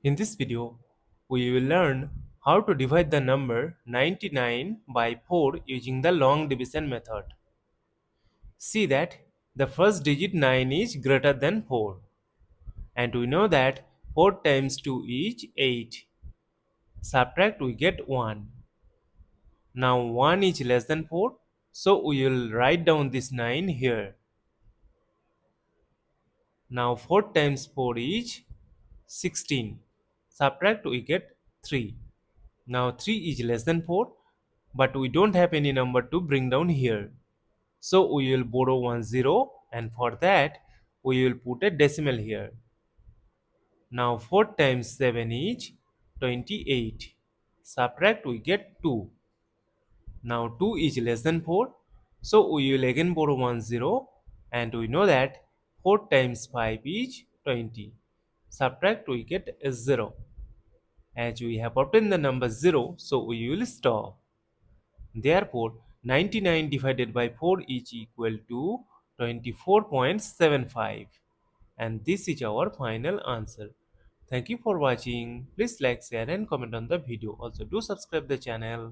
In this video, we will learn how to divide the number 99 by 4 using the long division method. See that the first digit 9 is greater than 4, and we know that 4 times 2 is 8. Subtract, we get 1. Now 1 is less than 4, so we will write down this 9 here. Now 4 times 4 is 16. Subtract, we get 3. Now 3 is less than 4, but we don't have any number to bring down here. So we will borrow one zero, and for that we will put a decimal here. Now 4 times 7 is 28. Subtract, we get 2. Now 2 is less than 4, so we will again borrow one zero, and we know that 4 times 5 is 20. Subtract, we get a 0. As we have obtained the number 0, so we will stop. Therefore, 99 divided by 4 is equal to 24.75, and this is our final answer. Thank you for watching. Please like, share and comment on the video. Also do subscribe the channel.